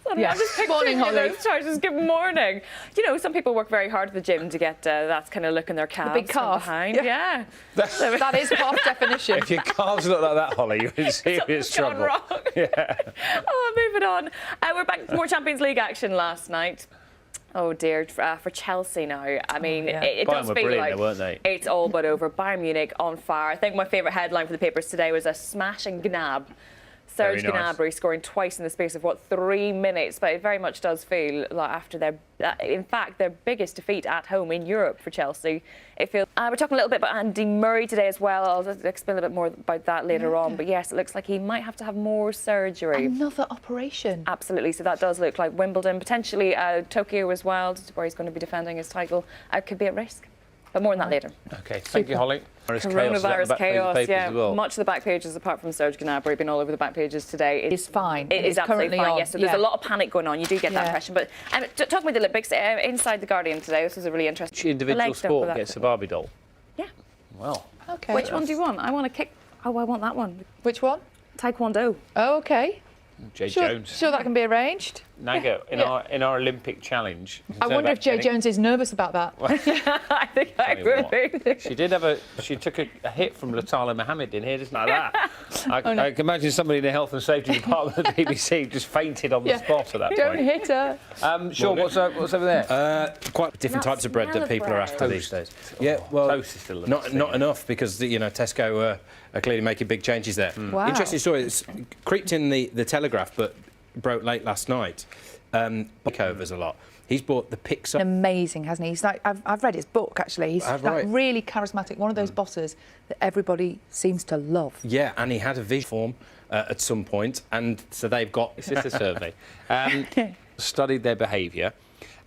I'm just picturing Morning, Holly. those trousers. Good morning. You know, some people work very hard at the gym to get that kind of look in their calves. The big calf. From behind. Yeah. That is calf definition. If your calves look like that, Holly, you're in serious Something's gone trouble. wrong. Yeah. Oh, moving on. We're back to more Champions League action last night. Oh dear, for Chelsea now. I mean, it does feel like though, weren't they? It's all but over. Bayern Munich on fire. I think my favourite headline for the papers today was a smash and gnab. Serge Gnabry scoring twice in the space of, 3 minutes? But it very much does feel like after in fact, their biggest defeat at home in Europe for Chelsea. It feels. We're talking a little bit about Andy Murray today as well. I'll explain a bit more about that later on. But yes, it looks like he might have to have more surgery. Another operation. Absolutely. So that does look like Wimbledon, potentially Tokyo as well, where he's going to be defending his title. Could be at risk. But more on that later. OK, thank you, Holly. Coronavirus chaos, yeah. Well. Much of the back pages, apart from Serge Gnabry, been all over the back pages today. It's fine. It is absolutely fine, yes. So there's a lot of panic going on. You do get that impression. But talking about the Olympics, inside The Guardian today, this was a really interesting... Which individual sport gets a Barbie doll? Yeah. Well. OK. Which one do you want? I want to kick... Oh, I want that one. Which one? Taekwondo. Oh, OK. Jay Jones. Sure that can be arranged. Nago, in our Olympic challenge. I wonder if Jay Jones is nervous about that. I think I would be. She took a hit from Latala Mohammed in here, just like that. I can imagine somebody in the health and safety department of the BBC just fainted on the spot at that Don't point. hit her. Sure, what's over there? Quite different types of bread that people are after these days. Yeah, well, Toast is still not enough because Tesco are clearly making big changes there. Wow. Interesting story. It's creeped in the Telegraph, but broke late last night. Overs a lot. He's bought the Pixar. Amazing, hasn't he? He's like I've read his book actually. He's like really charismatic. One of those bosses that everybody seems to love. Yeah, and he had a vision form at some point, and so they've got. It's just a survey. Studied their behaviour.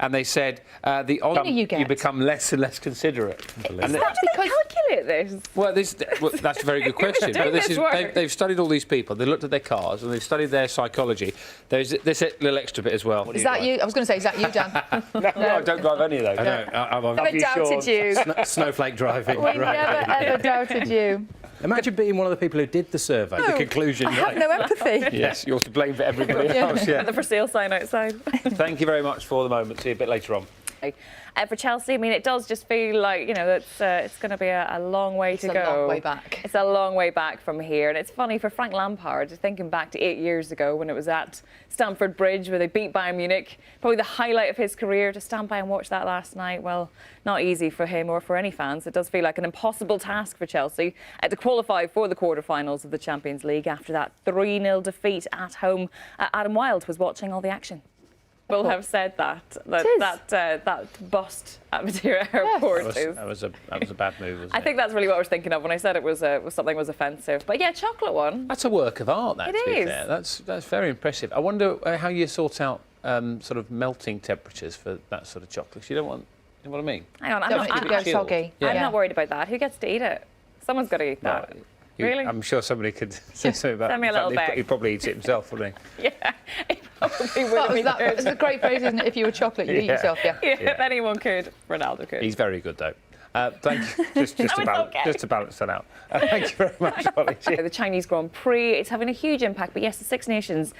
And they said you become less and less considerate. Is that because they calculate this? Well, that's a very good question. But they've studied all these people. They looked at their cars and they've studied their psychology. There's this little extra bit as well. Is that you? I was going to say, is that you, Dan? No, I don't drive any of those. I know. I've never doubted you. Snowflake driving. We never ever doubted you. Imagine being one of the people who did the survey. The conclusion. I have no empathy. Yes, you're to blame for everybody else. Yeah. The for sale sign outside. Thank you very much for the moment. See you a bit later on. For Chelsea, I mean, it does just feel like, that it's going to be a long way to go. It's a long way back. It's a long way back from here. And it's funny for Frank Lampard, thinking back to 8 years ago when it was at Stamford Bridge where they beat Bayern Munich, probably the highlight of his career, to stand by and watch that last night. Well, not easy for him or for any fans. It does feel like an impossible task for Chelsea to qualify for the quarterfinals of the Champions League after that 3-0 defeat at home. Adam Wilde was watching all the action. Will have said that bust at Madeira Airport. That was a bad move, wasn't it? I think that's really what I was thinking of when I said it was something was offensive. But yeah, chocolate one. That's a work of art. That, to be fair. That's very impressive. I wonder how you sort out sort of melting temperatures for that sort of chocolate. You don't want. You know what I mean? Hang on, I'm not soggy. I'm not worried about that. Who gets to eat it? Someone's got to eat that. Really? I'm sure somebody could say something about it. Send me a little bag. He'd probably eat it himself, wouldn't he? Yeah, he probably would. It's a great phrase, isn't it? If you were chocolate, you'd eat yourself, Yeah, if anyone could, Ronaldo could. He's very good, though. Thank you. Just to balance that out. Thank you very much, Holly. The Chinese Grand Prix, it's having a huge impact. But yes, the Six Nations,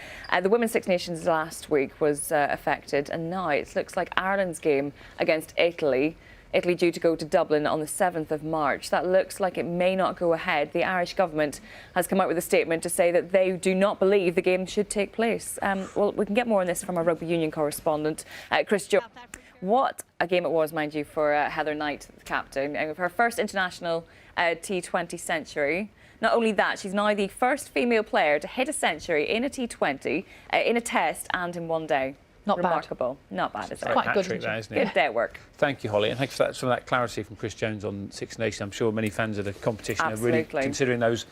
the Women's Six Nations last week was affected. And now it looks like Ireland's game against Italy due to go to Dublin on the 7th of March. That looks like it may not go ahead. The Irish government has come out with a statement to say that they do not believe the game should take place. Well, we can get more on this from our rugby union correspondent, Chris Jones. What a game it was, mind you, for Heather Knight, the captain, her first international T20 century. Not only that, she's now the first female player to hit a century in a T20, in a test and in one day. Not Remarkable. Not bad, is it? Quite good, isn't it? Good day at work. Thank you, Holly, and thanks for that clarity from Chris Jones on Six Nations. I'm sure many fans of the competition are really considering those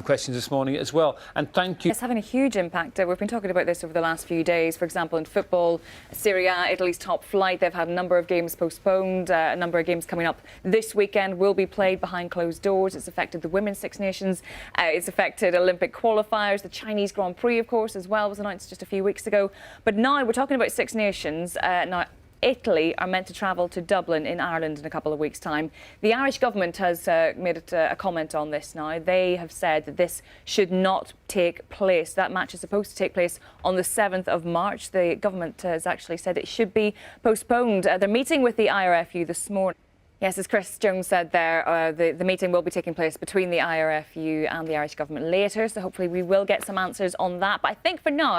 questions this morning as well. And thank you. It's having a huge impact. We've been talking about this over the last few days. For example, in football, Serie A, Italy's top flight, they've had a number of games postponed. A number of games coming up this weekend will be played behind closed doors. It's affected the Women's Six Nations. It's affected Olympic qualifiers. The Chinese Grand Prix, of course, as well, was announced just a few weeks ago. But now we're talking about Six Nations. Now, Italy are meant to travel to Dublin in Ireland in a couple of weeks' time. The Irish government has made a comment on this now. They have said that this should not take place. That match is supposed to take place on the 7th of March. The government has actually said it should be postponed. They're meeting with the IRFU this morning. Yes, as Chris Jones said there, the meeting will be taking place between the IRFU and the Irish government later, so hopefully we will get some answers on that. But I think for now,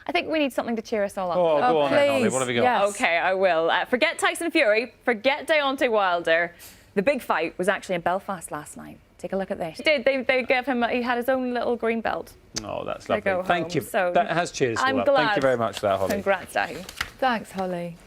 I think we need something to cheer us all up. Oh, go on then, Holly. please. What have you got? Yes. OK, I will. Forget Tyson Fury, forget Deontay Wilder. The big fight was actually in Belfast last night. Take a look at this. They gave him, he had his own little green belt. Oh, that's To lovely. go Thank home. you. So that has cheered us all I'm up. glad. Thank you very much for that, Holly. Congrats, Dahi. Thanks, Holly.